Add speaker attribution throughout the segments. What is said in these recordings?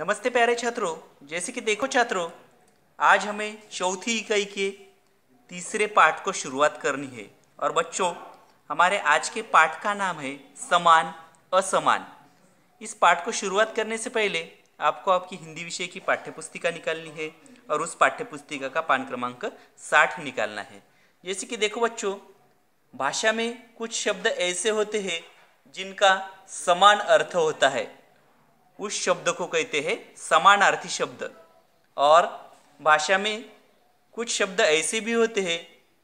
Speaker 1: नमस्ते प्यारे छात्रों। जैसे कि देखो छात्रों, आज हमें चौथी इकाई के तीसरे पाठ को शुरुआत करनी है। और बच्चों, हमारे आज के पाठ का नाम है समान असमान। इस पाठ को शुरुआत करने से पहले आपको आपकी हिंदी विषय की पाठ्यपुस्तिका निकालनी है और उस पाठ्यपुस्तिका का पान क्रमांक 60 निकालना है। जैसे कि देखो बच्चों, भाषा में कुछ शब्द ऐसे होते हैं जिनका समान अर्थ होता है, उस शब्द को कहते हैं समानार्थी शब्द। और भाषा में कुछ शब्द ऐसे भी होते हैं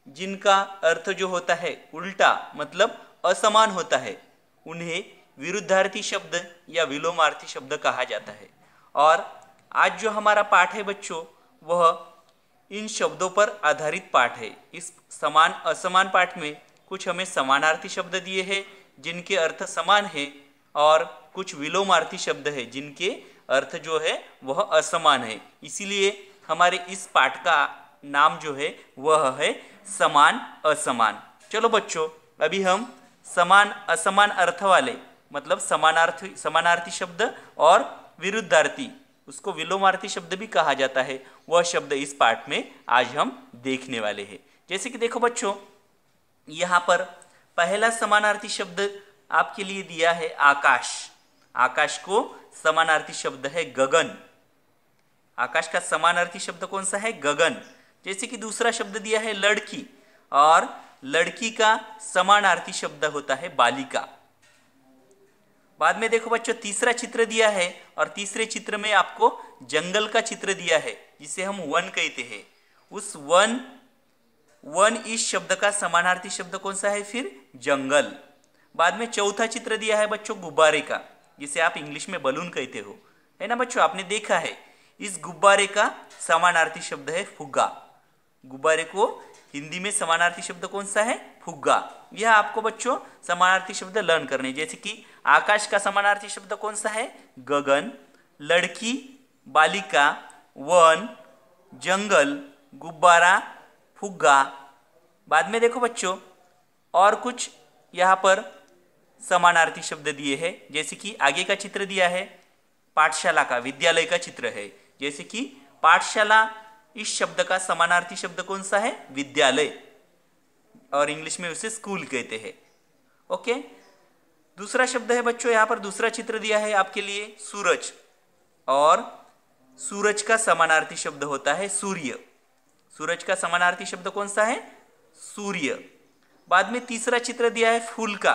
Speaker 1: जिनका अर्थ जो होता है उल्टा, मतलब असमान होता है, उन्हें विरुद्धार्थी शब्द या विलोमार्थी शब्द कहा जाता है। और आज जो हमारा पाठ है बच्चों, वह इन शब्दों पर आधारित पाठ है। इस समान असमान पाठ में कुछ हमें समानार्थी शब्द दिए हैं जिनके अर्थ समान है, और कुछ विलोमार्थी शब्द है जिनके अर्थ जो है वह असमान है। इसीलिए हमारे इस पाठ का नाम जो है वह है समान असमान। चलो बच्चों, अभी हम समान असमान अर्थ वाले, मतलब समानार्थी शब्द और विरुद्धार्थी, उसको विलोमार्थी शब्द भी कहा जाता है, वह शब्द इस पाठ में आज हम देखने वाले हैं। जैसे कि देखो बच्चों, यहाँ पर पहला समानार्थी शब्द आपके लिए दिया है आकाश। आकाश को समानार्थी शब्द है गगन। आकाश का समानार्थी शब्द कौन सा है? गगन। जैसे कि दूसरा शब्द दिया है लड़की, और लड़की का समानार्थी शब्द होता है बालिका। बाद में देखो बच्चों, तीसरा चित्र दिया है और तीसरे चित्र में आपको जंगल का चित्र दिया है जिसे हम वन कहते हैं। उस वन इस शब्द का समानार्थी शब्द कौन सा है? फिर जंगल। बाद में चौथा चित्र दिया है बच्चों गुब्बारे का, जिसे आप इंग्लिश में बलून कहते हो, है ना बच्चों? आपने देखा है। इस गुब्बारे का समानार्थी शब्द है फुग्गा। गुब्बारे को हिंदी में समानार्थी शब्द कौन सा है? फुग्गा। यह आपको बच्चों समानार्थी शब्द लर्न करने। जैसे कि आकाश का समानार्थी शब्द कौन सा है? गगन। लड़की, बालिका, वन, जंगल, गुब्बारा, फुग्गा। बाद में देखो बच्चों, और कुछ यहाँ पर समानार्थी शब्द दिए हैं। जैसे कि आगे का चित्र दिया है पाठशाला का, विद्यालय का चित्र है। जैसे कि पाठशाला, इस शब्द का समानार्थी शब्द कौन सा है? विद्यालय, और इंग्लिश में उसे स्कूल कहते हैं। ओके। दूसरा शब्द है बच्चों, यहाँ पर दूसरा चित्र दिया है आपके लिए सूरज, और सूरज का समानार्थी शब्द होता है सूर्य। सूरज का समानार्थी शब्द कौन सा है? सूर्य। बाद में तीसरा चित्र दिया है फूल का,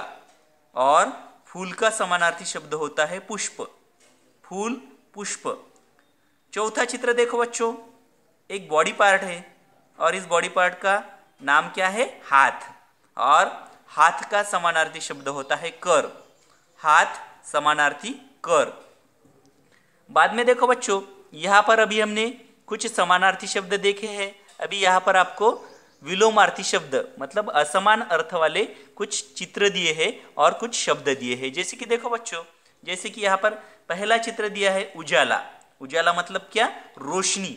Speaker 1: और फूल का समानार्थी शब्द होता है पुष्प। फूल, पुष्प। चौथा चित्र देखो बच्चों, एक बॉडी पार्ट है, और इस बॉडी पार्ट का नाम क्या है? हाथ। और हाथ का समानार्थी शब्द होता है कर। हाथ समानार्थी कर। बाद में देखो बच्चों, यहाँ पर अभी हमने कुछ समानार्थी शब्द देखे हैं। अभी यहाँ पर आपको विलोमार्थी शब्द, मतलब असमान अर्थ वाले कुछ चित्र दिए हैं और कुछ शब्द दिए हैं। जैसे कि देखो बच्चों, जैसे कि यहाँ पर पहला चित्र दिया है उजाला। उजाला मतलब क्या? रोशनी।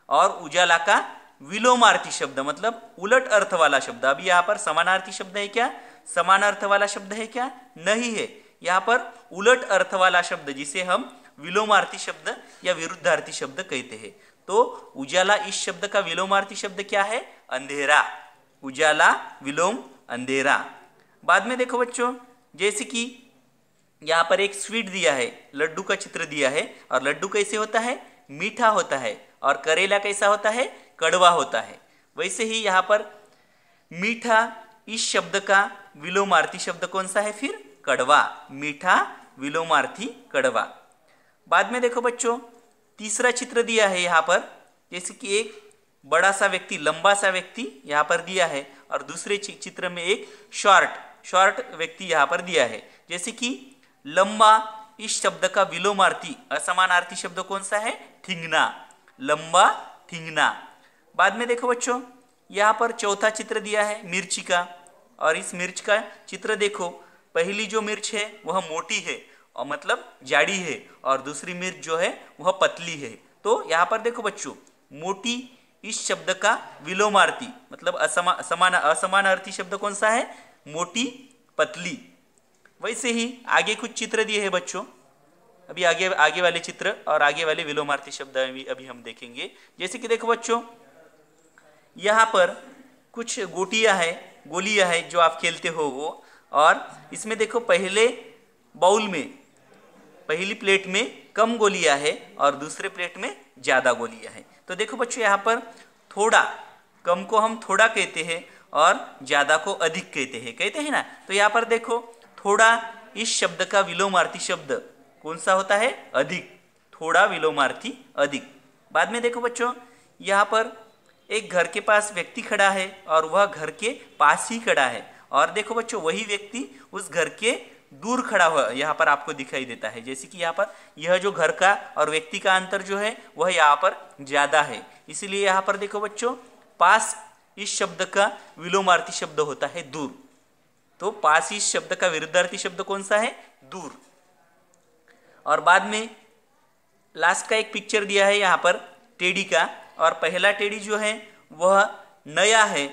Speaker 1: और उजाला का विलोमार्थी शब्द, मतलब उलट अर्थ वाला शब्द। अभी यहाँ पर समानार्थी शब्द है क्या? समान अर्थ वाला शब्द है क्या? नहीं है। यहाँ पर उलट अर्थ वाला शब्द, जिसे हम विलोमार्थी शब्द या विरुद्धार्थी शब्द कहते हैं। तो उजाला, इस शब्द का विलोमार्थी शब्द क्या है? अंधेरा। उजाला, विलोम, अंधेरा। बाद में देखो बच्चों, जैसे कि यहाँ पर एक स्वीट दिया है, लड्डू का चित्र दिया है, और लड्डू कैसे होता है? मीठा होता है। और करेला कैसा होता है? कड़वा होता है। वैसे ही यहाँ पर मीठा, इस शब्द का विलोमार्थी शब्द कौन सा है? फिर कड़वा। मीठा, विलोमार्थी, कड़वा। बाद में देखो बच्चों, तीसरा चित्र दिया है यहाँ पर, जैसे कि एक बड़ा सा व्यक्ति, लंबा सा व्यक्ति यहाँ पर दिया है, और दूसरे चित्र में एक शॉर्ट व्यक्ति यहाँ पर दिया है। जैसे कि लंबा, इस शब्द का विलोमार्थी असमानार्थी शब्द कौन सा है? ठिंगना। लंबा, ठिंगना। बाद में देखो बच्चों, यहाँ पर चौथा चित्र दिया है मिर्ची का, और इस मिर्च का चित्र देखो, पहली जो मिर्च है वह मोटी है, और मतलब जाड़ी है, और दूसरी मिर्च जो है वह पतली है। तो यहाँ पर देखो बच्चों, मोटी, इस शब्द का विलोमार्थी, मतलब असमानार्थी शब्द कौन सा है? मोटी, पतली। वैसे ही आगे कुछ चित्र दिए हैं बच्चों, अभी आगे आगे वाले चित्र और आगे वाले विलोमार्थी शब्द अभी हम देखेंगे। जैसे कि देखो बच्चों, यहाँ पर कुछ गोलियां है जो आप खेलते हो वो, और इसमें देखो पहले बाउल में, पहली प्लेट में कम गोलियां है और दूसरे प्लेट में ज़्यादा गोलियां है। तो देखो बच्चों, यहाँ पर थोड़ा, कम को हम थोड़ा कहते हैं और ज़्यादा को अधिक कहते हैं ना। तो यहाँ पर देखो, थोड़ा इस शब्द का विलोमार्थी शब्द कौन सा होता है? अधिक। थोड़ा विलोमार्थी अधिक। बाद में देखो बच्चों, यहाँ पर एक घर के पास व्यक्ति खड़ा है और वह घर के पास ही खड़ा है, और देखो बच्चों वही व्यक्ति उस घर के दूर खड़ा हुआ यहाँ पर आपको दिखाई देता है। जैसे कि यहाँ पर यह जो घर का और व्यक्ति का अंतर जो है वह यहाँ पर ज़्यादा है, इसलिए यहाँ पर देखो बच्चों, पास इस शब्द का विलोमार्थी शब्द होता है दूर। तो पास इस शब्द का विरुद्धार्थी शब्द कौन सा है? दूर। और बाद में लास्ट का एक पिक्चर दिया है यहाँ पर टेडी का, और पहला टेडी जो है वह नया है,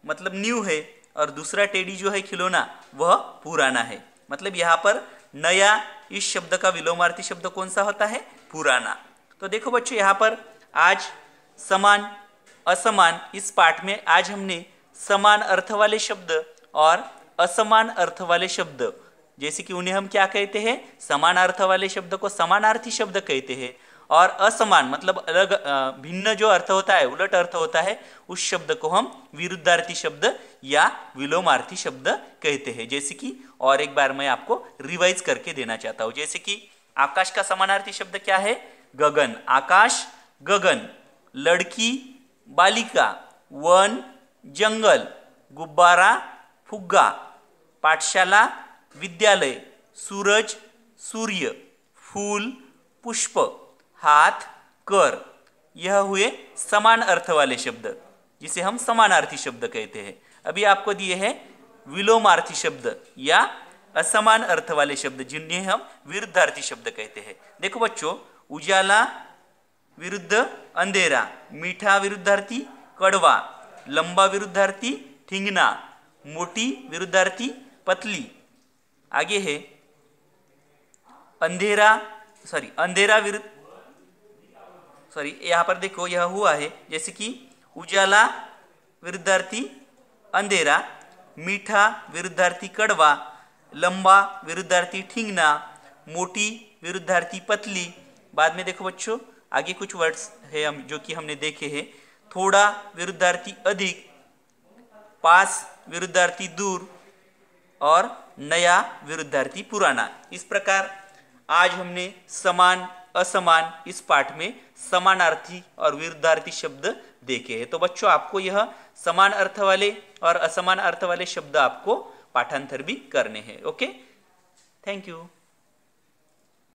Speaker 1: मतलब न्यू है, और दूसरा टेडी जो है खिलौना वह पुराना है। मतलब यहाँ पर नया इस शब्द का विलोमार्थी शब्द कौन सा होता है? पुराना। तो देखो बच्चों, यहाँ पर आज समान असमान, इस पाठ में आज हमने समान अर्थ वाले शब्द और असमान अर्थ वाले शब्द, जैसे कि उन्हें हम क्या कहते हैं? समान अर्थ वाले शब्द को समानार्थी शब्द कहते हैं, और असमान मतलब अलग भिन्न जो अर्थ होता है, उलट अर्थ होता है, उस शब्द को हम विरुद्धार्थी शब्द या विलोमार्थी शब्द कहते हैं। जैसे कि और एक बार मैं आपको रिवाइज करके देना चाहता हूँ। जैसे कि आकाश का समानार्थी शब्द क्या है? गगन। आकाश, गगन। लड़की, बालिका। वन, जंगल। गुब्बारा, फुग्गा। पाठशाला, विद्यालय। सूरज, सूर्य। फूल, पुष्प। हाथ, कर। यह हुए समान अर्थ वाले शब्द, जिसे हम समानार्थी शब्द कहते हैं। अभी आपको दिए हैं विलोमार्थी शब्द या असमान अर्थ वाले शब्द, जिन्हें हम विरुद्धार्थी शब्द कहते हैं। देखो बच्चों, उजाला विरुद्ध अंधेरा। मीठा विरुद्धार्थी कड़वा। लंबा विरुद्धार्थी ठिंगना। मोटी विरुद्धार्थी पतली। आगे है यहाँ पर देखो यह हुआ है, जैसे कि उजाला विरुद्धार्थी अंधेरा। मीठा विरुद्धार्थी कड़वा। लंबा विरुद्धार्थी ठिंगना। मोटी विरुद्धार्थी पतली। बाद में देखो बच्चों, आगे कुछ वर्ड्स है जो कि हमने देखे हैं। थोड़ा विरुद्धार्थी अधिक। पास विरुद्धार्थी दूर, और नया विरुद्धार्थी पुराना। इस प्रकार आज हमने समान असमान इस पाठ में समानार्थी और विरुद्धार्थी शब्द देखे हैं। तो बच्चों, आपको यह समान अर्थ वाले और असमान अर्थ वाले शब्द आपको पाठांतर भी करने हैं। Okay, thank you.